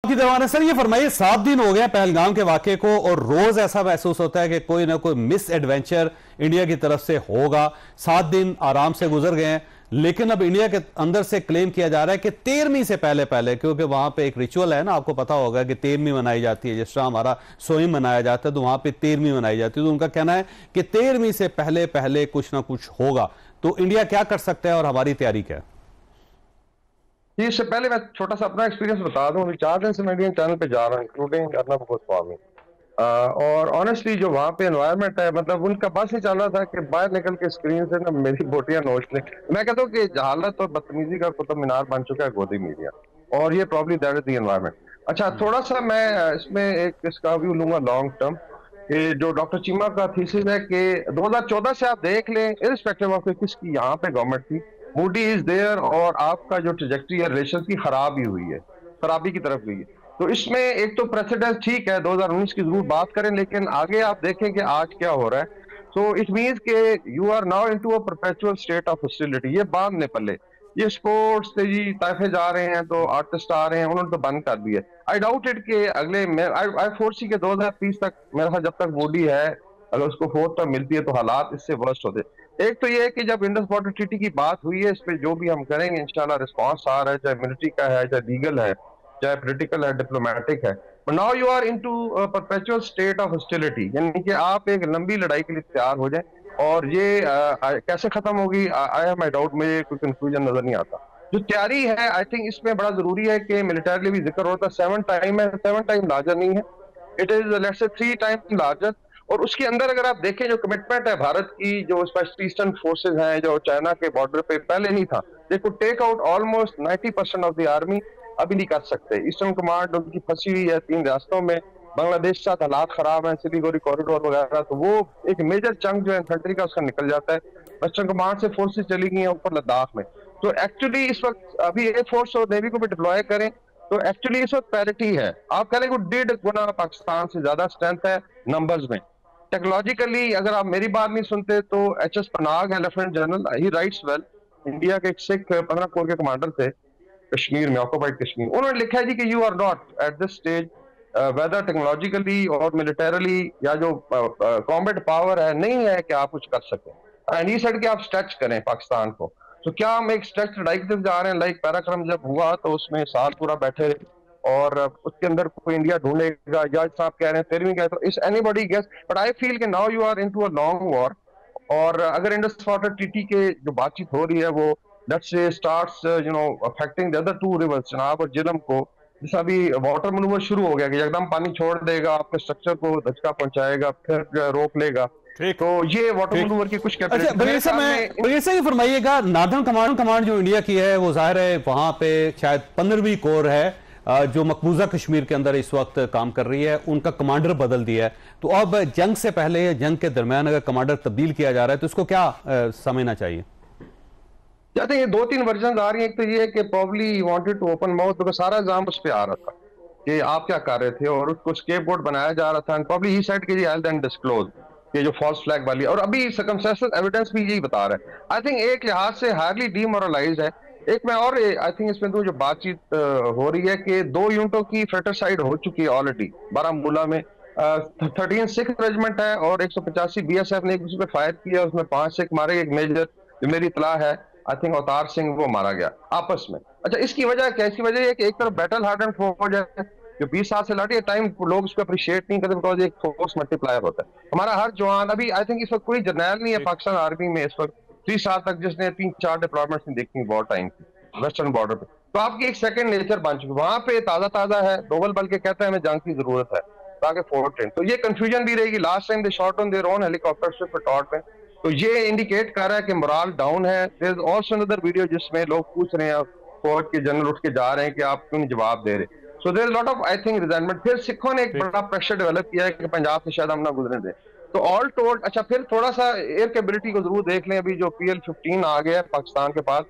की दीवान है सर, ये फरमाइए 7 दिन हो गए पहलगाम के वाकये को और रोज ऐसा महसूस होता है कि कोई ना कोई मिस एडवेंचर इंडिया की तरफ से होगा। 7 दिन आराम से गुजर गए हैं, लेकिन अब इंडिया के अंदर से क्लेम किया जा रहा है कि 13वीं से पहले पहले, क्योंकि वहां पे एक रिचुअल है ना, आपको पता होगा कि 13वीं मनाई जाती है, जिस तरह हमारा सोइम मनाया जाता है तो वहां पे 13वीं मनाई जाती है। तो उनका कहना है कि 13वीं से पहले पहले कुछ ना कुछ होगा। तो इंडिया क्या कर सकता है और हमारी तैयारी क्या है? जी, इससे पहले मैं छोटा सा अपना एक्सपीरियंस बता दूं। अभी 4 दिन से मैं इंडियन चैनल पे जा रहा हूँ, इंक्लूडिंग अर्नब गोस्वामी। और ऑनेस्टली जो वहाँ पे एनवायरनमेंट है, मतलब उनका बस ही चल रहा था कि बाहर निकल के स्क्रीन से ना मेरी बोटियां नोच लें। मैं कहता हूँ कि जहालत और बदतमीजी का कुतुब मीनार बन चुका है गोदी मीडिया, और ये probably that is the environment. अच्छा, थोड़ा सा मैं इसमें एक इसका व्यू लूंगा लॉन्ग टर्म, कि जो डॉक्टर चीमा का थीसिस है कि 2014 से आप देख लें, इरिस्पेक्टिव ऑफ किसकी यहाँ पे गवर्नमेंट थी, मूडी इज देयर, और आपका जो ट्रेजेक्ट्री है रिलेशन की खराब ही हुई है, खराबी की तरफ गई है। तो इसमें एक तो प्रेसिडेंस ठीक है 2019 की जरूर बात करें, लेकिन आगे आप देखें कि आज क्या हो रहा है। सो इट मीन्स के you are now into a perpetual state of hostility. ये बांधने पल्ले ये स्पोर्ट्स से जी ताइफे जा रहे हैं तो आर्टिस्ट आ रहे हैं, उन्होंने तो बंद कर दिया। आई डाउट इट के अगले आई फोर्सी के 2030 तक मेरे ख्याल जब तक बॉडी है, अगर उसको फोर्थ टर्म मिलती है तो हालात इससे वर्स्ट होते। एक तो ये है कि जब इंडस वाटर ट्रीटी की बात हुई है, इस पे जो भी हम करेंगे इंशाल्लाह रिस्पॉन्स आ रहा है, चाहे मिलिट्री का है, चाहे लीगल है, चाहे पॉलिटिकल है, डिप्लोमेटिक है। But now you are into perpetual state of hostility, यानी कि आप एक लंबी लड़ाई के लिए तैयार हो जाए। और ये कैसे खत्म होगी, आई हैव माय डाउट, मुझे कोई कंक्लूजन नजर नहीं आता। जो तैयारी है आई थिंक इसमें बड़ा जरूरी है कि मिलिटरी भी जिक्र होता है, 7 टाइम है, 7 टाइम लार्जर नहीं है, it is let's say 3 time larger. और उसके अंदर अगर आप देखें जो कमिटमेंट है भारत की, जो स्पेशल ईस्टर्न फोर्सेज हैं जो चाइना के बॉर्डर पे पहले नहीं था, they could take out almost 90% of the army, अभी नहीं कर सकते। ईस्टर्न कमांड उनकी फंसी हुई है 3 रियासतों में, बांग्लादेश के साथ हालात खराब है, सिलीगुड़ी कॉरिडोर वगैरह, तो वो एक मेजर चंक जो है इन्फेंट्री का उसका निकल जाता है। वेस्टर्न कमांड से फोर्सेज चली गई हैं ऊपर लद्दाख में। तो एक्चुअली इस वक्त अभी एयरफोर्स और नेवी को भी डिप्लॉय करें तो एक्चुअली इस वक्त पैरिटी है। आप कह रहे हैं 1.5 गुना पाकिस्तान से ज्यादा स्ट्रेंथ है नंबर्स में। टेक्नोलॉजिकली अगर आप मेरी बात नहीं सुनते तो एच एस पनाग है लेफ्टिनेंट जनरल, ही राइट्स वेल। इंडिया के एक सिख 15 कोर के कमांडर थे कश्मीर में, ऑक्युपाइड कश्मीर। उन्होंने लिखा है जी कि you are not at this stage whether technologically और मिलिटरली या जो कॉम्बैट पावर है नहीं है कि आप कुछ कर सकें। एंड ये सेड कि आप स्ट्रेच करें पाकिस्तान को। तो क्या हम एक स्ट्रेच लड़ाई की तरफ जा रहे हैं? लाइक पैराक्रम जब हुआ तो उसमें साल पूरा बैठे और उसके अंदर कोई इंडिया ढूंढेगा, जज साहब कह रहे हैं 13वीं का, तो इस anybody guess. But I feel कि now you are into a long war. और अगर इंडस वाटर ट्रीटी के जो बातचीत हो रही है वो let's say starts affecting the other 2 reverse, Chenab और झेलम को, जैसा अभी वाटर मनूवर शुरू हो गया कि एकदम पानी छोड़ देगा, आपके स्ट्रक्चर को धचका पहुंचाएगा, फिर रोक लेगा। ठीक, तो ये वाटर मनूवर की कुछ अच्छा बगैर से ये फरमाइएगा, नार्दर्न कमांड जो इंडिया की है वो जाहिर है वहां पे शायद 15वीं कोर है जो मकबूजा कश्मीर के अंदर इस वक्त काम कर रही है, उनका कमांडर बदल दिया है। तो अब जंग से पहले या जंग के दरमियान अगर कमांडर तब्दील किया जा रहा है तो इसको क्या समझना चाहिए? चाहते हैं ये 2-3 वर्जन आ रही है। एक तो ये है कि probably wanted to open mouth, because सारा इल्जाम उस पर आ रहा था कि आप क्या कर रहे थे, और उसको स्केपगोट बनाया जा रहा था। एंड प्रॉब्ली ही सेड कि जी आई देन डिस्क्लोज, ये जो फॉल्स फ्लैग वाली, और अभी सर्कमस्टेंशियल एविडेंस भी यही बता रहा है। आई थिंक एक लिहाज से हार्डली डीमोरलाइज है। एक मैं और आई थिंक इसमें तो जो बातचीत हो रही है कि 2 यूनिटों की फ्रेटरसाइड हो चुकी है ऑलरेडी बारामूला में। 13 सिख रेजिमेंट है और 185 बीएसएफ ने एक दूसरे पे फायर किया, उसमें 5 सिख मारे गए, एक मेजर जो मेरी इतला है आई थिंक अवतार सिंह वो मारा गया आपस में। अच्छा, इसकी वजह क्या? इसकी वजह है कि एक तरफ बैटल हार्डन फौज है जो 20 साल से लड़ी है, टाइम लोग उसको अप्रिशिएट नहीं करते बिकॉज एक फोर्स मल्टीप्लायर होता है। हमारा हर जवान अभी आई थिंक इस वक्त कोई जर्नैल नहीं है पाकिस्तान आर्मी में इस वक्त 30 साल तक जिसने 3-4 डिप्लॉयमेंट्स नहीं देखी वॉर टाइम की वेस्टर्न बॉर्डर पे। तो आपकी एक सेकंड नेचर बन चुकी, वहां पे ताजा ताजा है। डोवल बल के कहता है हमें जंग की जरूरत है ताकि फोर्ट ट्रेन, तो ये कंफ्यूजन भी रहेगी। Last time they shot on their own helicopter पे टॉट में, तो ये इंडिकेट कर रहा है कि मोरल डाउन है। There is also another video जिसमें लोग पूछ रहे हैं, फौज के जनरल उठ के जा रहे हैं कि आप क्यों नहीं जवाब दे रहे। So there is lot of I think resentment. फिर सिखों ने एक बड़ा प्रेशर डेवलप किया है कि पंजाब से शायद हम ना गुजरने दें। तो ऑल टोल्ड, अच्छा फिर थोड़ा सा एयर कैपेबिलिटी को जरूर देख लें। अभी जो PL-15 आ गया है पाकिस्तान के पास,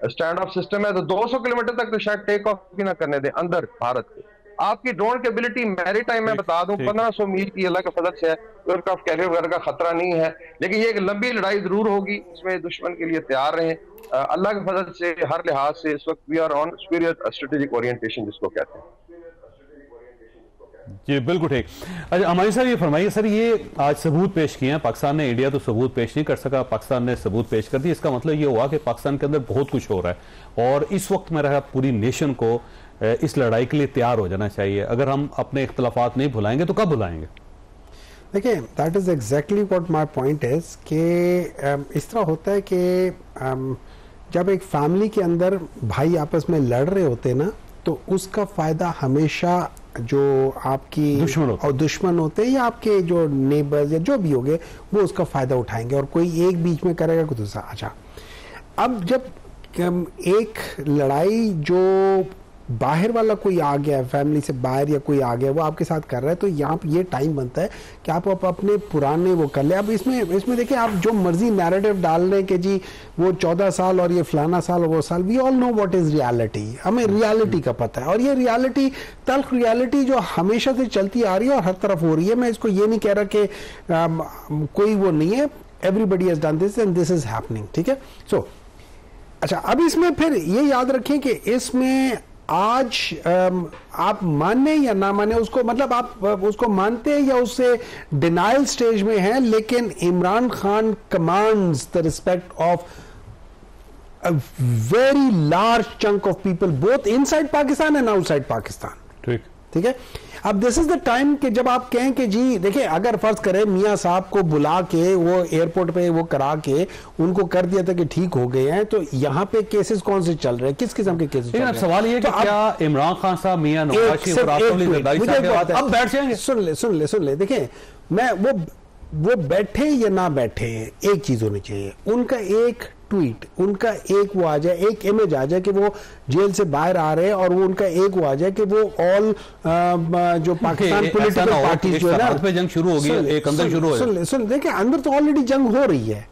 स्टैंड ऑफ सिस्टम है, तो 200 किलोमीटर तक तो शायद टेक ऑफ भी ना करने दें अंदर भारत के। आपकी ड्रोन की एबिलिटी मैरी टाइम में बता दूं 1500 मील की अल्लाह के फजल से है, एयरक्राफ्ट कैरियर वगैरह का खतरा नहीं है। लेकिन ये एक लंबी लड़ाई जरूर होगी, इसमें दुश्मन के लिए तैयार रहें। अल्लाह के फजल से हर लिहाज से इस वक्त we are on superior strategic orientation जिसको कहते हैं। जी बिल्कुल ठीक। अच्छा हमारी सर ये फरमाइए सर, ये आज सबूत पेश किए हैं पाकिस्तान ने, इंडिया तो सबूत पेश नहीं कर सका, पाकिस्तान ने सबूत पेश कर दिए। इसका मतलब ये हुआ कि पाकिस्तान के अंदर बहुत कुछ हो रहा है और इस वक्त मेरा पूरी नेशन को इस लड़ाई के लिए तैयार हो जाना चाहिए। अगर हम अपने इख्तलाफात नहीं भुलाएंगे तो कब भुलाएंगे? देखिए that is exactly what my point is कि इस तरह होता है कि जब एक फैमिली के अंदर भाई आपस में लड़ रहे होते हैं ना, तो उसका फायदा हमेशा जो आपकी दुश्मन होते हैं या आपके जो नेबर्स या जो भी होंगे वो उसका फायदा उठाएंगे और कोई एक बीच में करेगा कोई दूसरा। अच्छा, अब जब एक लड़ाई जो बाहर वाला कोई आ गया, फैमिली से बाहर या कोई आ गया, वो आपके साथ कर रहा है, तो यहाँ पे ये टाइम बनता है कि आप अपने पुराने वो कर ले। अब इसमें देखिए आप जो मर्जी नैरेटिव डाल रहे हैं कि जी वो 14 साल और ये फलाना साल और वो साल, we all know what is reality, हमें रियलिटी का पता है। और ये रियलिटी, तल्ख रियलिटी जो हमेशा से चलती आ रही है और हर तरफ हो रही है। मैं इसको ये नहीं कह रहा कि कोई वो नहीं है, everybody has done this and this is happening, ठीक है। सो अच्छा, अब इसमें फिर ये याद रखें कि इसमें आज आप माने या ना माने उसको, मतलब आप उसको मानते हैं या उससे डिनाइल स्टेज में हैं, लेकिन Imran Khan commands the respect of a very large chunk of people both inside Pakistan and outside Pakistan. ठीक है। अब दिस इज द टाइम कि जब आप कहें कि जी देखिए, अगर फर्ज करें मियां साहब को बुला के वो एयरपोर्ट पे वो करा के उनको कर दिया था कि ठीक हो गए हैं, तो यहाँ पे केसेस कौन से चल रहे हैं, किस किस्म के केसेस चल रहे हैं? सवाल ये कि क्या इमरान खान साहब मियां नवाज शरीफ और आसिफ अली जरदारी साहब के बाद अब बैठ जाएंगे? सुन ले देखिए, मैं वो बैठे या ना बैठे, एक चीज होनी चाहिए, उनका एक ट्वीट, उनका एक वो आ जाए, एक इमेज आ जाए कि वो जेल से बाहर आ रहे हैं, और वो उनका एक वो आ जाए कि वो ऑल जो पाकिस्तान पॉलिटिकल पार्टी जो है ना, पे जंग शुरू होगी, एक अंदर शुरू हो। सुन देखिए, अंदर तो ऑलरेडी जंग हो रही है,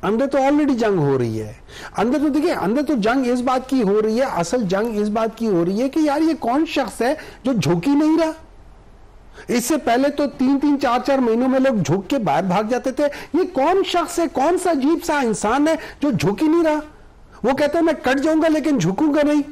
अंदर तो ऑलरेडी जंग हो रही है। अंदर तो देखिए, अंदर तो जंग इस बात की हो रही है, असल जंग इस बात की हो रही है कि यार ये कौन शख्स है जो झुक ही नहीं रहा। इससे पहले तो 3-3, 4-4 महीनों में लोग झुक के बाहर भाग जाते थे। ये कौन शख्स है, कौन सा अजीब सा इंसान है जो झुक ही नहीं रहा? वो कहता है मैं कट जाऊंगा लेकिन झुकूंगा नहीं।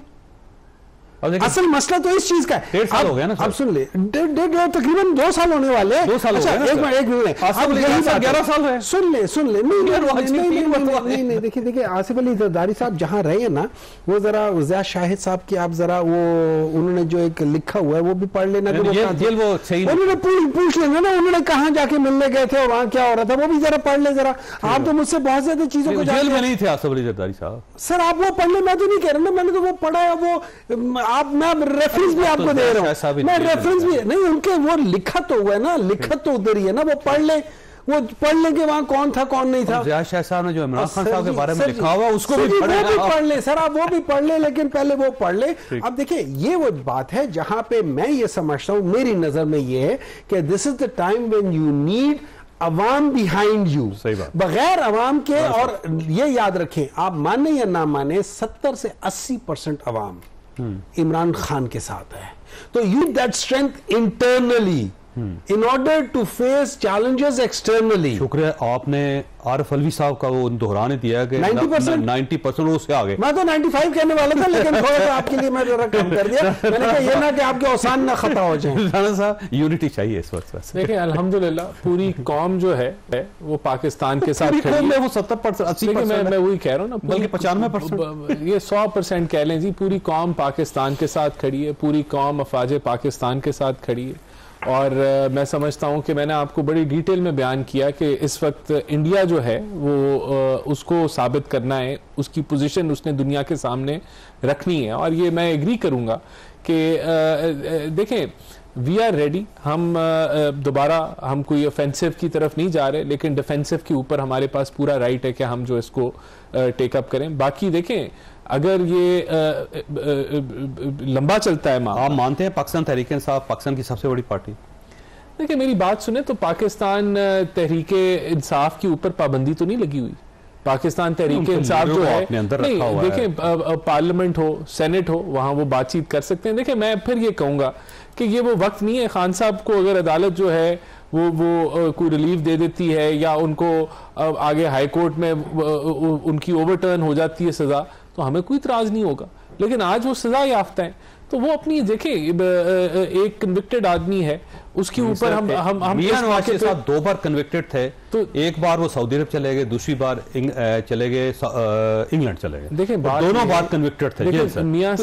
असल मसला तो इस चीज का है। 1.5 साल हो गया ना। अब सुन ले, तकरीबन 2 साल होने वाले हैं। 2 साल हो गए ना। एक मिनट, अब यही 11 साल है। सुन ले नहीं, देखिए आसिफ अली जरदारी साहब जहां रहे हैं ना, वो जरा ज़िया शाहिद साहब की आप जरा वो उन्होंने जो एक लिखा हुआ है वो भी पढ़ लेना। उन्होंने पूछ लेना ना, उन्होंने कहाँ जाके मिलने गए थे और वहां क्या हो रहा था, वो भी जरा पढ़ ले जरा। आप तो मुझसे बहुत ज्यादा चीजों को जेल में नहीं थे आसिफ अली जरदारी साहब। सर आप वो पढ़ ले, मैं तो नहीं कह रहा ना, मैंने तो वो पढ़ा है। वो आप, मैं रेफरेंस भी आपको दे रहा हूं, मैं रेफरेंस भी नहीं, उनके वो लिखत तो हुआ है ना, लिखत तो उधर ही है ना, वो पढ़ ले, वो पढ़ ले कि वहां कौन था कौन नहीं था। ज़िया शाह साहब ने जो इमरान खान साहब के बारे में लिखा हुआ उसको भी पढ़ ले सर, आप वो भी पढ़ ले, लेकिन पहले वो पढ़ ले। अब देखिए, ये वो बात है जहां पे मैं ये समझता हूं, मेरी नजर में ये है कि this is the time when you need Awam behind you. बगैर अवाम के, और ये याद रखें, आप माने या ना माने, 70 से 80% अवाम इमरान खान के साथ है। तो use that strength internally in order to face challenges externally. शुक्रिया, आपने आरिफ अलवी साहब का वो दोहराने दिया कि 90% उससे आगे। मैं तो 95 कहने वाला था, लेकिन थोड़ा सा आपके लिए मैं जरा कम कर दिया। मैंने कहा ये ना कि आपके औसान ना खता हो जाए। राणा साहब, यूनिटी चाहिए इस वक्त। देखिए अल्हम्दुलिल्लाह पूरी कौम जो है वो पाकिस्तान के साथ खड़ी है। वो 70%, 80%, मैं वही कह रहा हूँ ना, बल्कि 95%, ये 100% कह लें जी। पूरी कौम पाकिस्तान के साथ खड़ी है, पूरी कौम अफवाज पाकिस्तान के साथ खड़ी है। और मैं समझता हूं कि मैंने आपको बड़ी डिटेल में बयान किया कि इस वक्त इंडिया जो है वो उसको साबित करना है, उसकी पोजीशन उसने दुनिया के सामने रखनी है। और ये मैं एग्री करूंगा कि देखें, वी आर रेडी। हम दोबारा हम कोई ऑफेंसिव की तरफ नहीं जा रहे, लेकिन डिफेंसिव के ऊपर हमारे पास पूरा राइट है कि हम जो इसको टेकअप करें। बाकी देखें, अगर ये लंबा चलता है, आप मानते हैं पाकिस्तान तहरीक इंसाफ पाकिस्तान की सबसे बड़ी पार्टी? देखिए मेरी बात सुने, तो पाकिस्तान तहरीक इंसाफ के ऊपर पाबंदी तो नहीं लगी हुई। पाकिस्तान तहरीक इंसाफ जो है, नहीं देखें, पार्लियामेंट हो, सेनेट हो, वहां वो बातचीत कर सकते हैं। देखिए मैं फिर ये कहूंगा कि ये वो वक्त नहीं है। खान साहब को अगर अदालत जो है वो कोई रिलीफ दे देती है या उनको आगे हाई कोर्ट में उनकी ओवरटर्न हो जाती है सजा, तो हमें कोई इतराज नहीं होगा। लेकिन आज वो सजा याफ्ता है। तो वो अपनी देखें, एक कन्विक्टेड आदमी है, उसके ऊपर हम मियां नवाज के साथ 2 बार कन्विक्टेड थे, तो एक बार वो सऊदी अरब चले गए, दूसरी बार चले गए इंग्लैंड चले गए। देखें दोनों बार कन्विक्टेड थे। मियां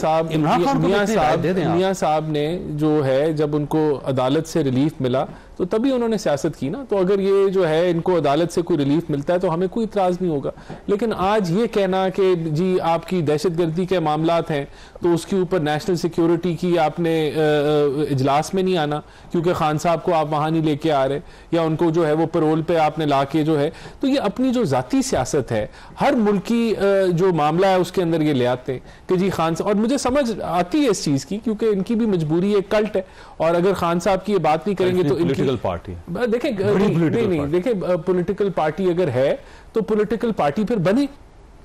साहब ने जो है जब उनको अदालत से रिलीफ मिला तो तभी उन्होंने सियासत की ना। तो अगर ये जो है इनको अदालत से कोई रिलीफ मिलता है तो हमें कोई इतराज नहीं होगा। लेकिन आज ये कहना कि जी आपकी दहशतगर्दी के मामलात हैं तो उसके ऊपर नेशनल सिक्योरिटी की आपने इजलास में नहीं आना क्योंकि खान साहब को आप वहां नहीं लेके आ रहे, या उनको जो है वो पैरोल पे आपने लाके जो है, तो ये अपनी जो जाती सियासत है हर मुल्क की जो मामला है उसके अंदर ये ले आते हैं कि जी खान साहब। और मुझे समझ आती है इस चीज की क्योंकि इनकी भी मजबूरी है, कल्ट है, और अगर खान साहब की ये बात नहीं करेंगे तो पॉलिटिकल पार्टी देखें नहीं देखें, पॉलिटिकल पार्टी अगर है तो पॉलिटिकल पार्टी फिर बने।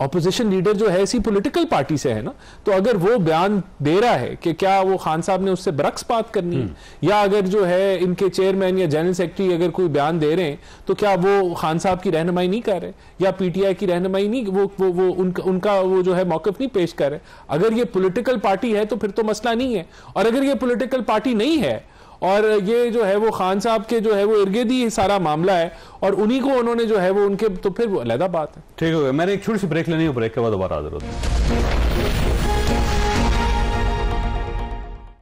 ऑपोजिशन लीडर जो है इसी पॉलिटिकल पार्टी से है ना, तो अगर वो बयान दे रहा है कि क्या वो खान साहब ने उससे बरक्स बात करनी है, या अगर जो है इनके चेयरमैन या जनरल सेक्रेटरी अगर कोई बयान दे रहे हैं तो क्या वो खान साहब की रहनुमाई नहीं कर रहे, या पीटीआई की रहनुमाई नहीं, वो उनका वो जो है मौकफ नहीं पेश कर रहे। अगर ये पॉलिटिकल पार्टी है तो फिर तो मसला नहीं है, और अगर ये पॉलिटिकल पार्टी नहीं है और ये जो है वो खान साहब के जो है वो इर्द-गिर्द ही सारा मामला है और उन्हीं को उन्होंने जो है वो उनके, तो फिर वो अलग बात है। ठीक हो गया। मैंने एक छोटी सी ब्रेक लेनी है, ब्रेक के बाद दोबारा हाजिर होता हूं।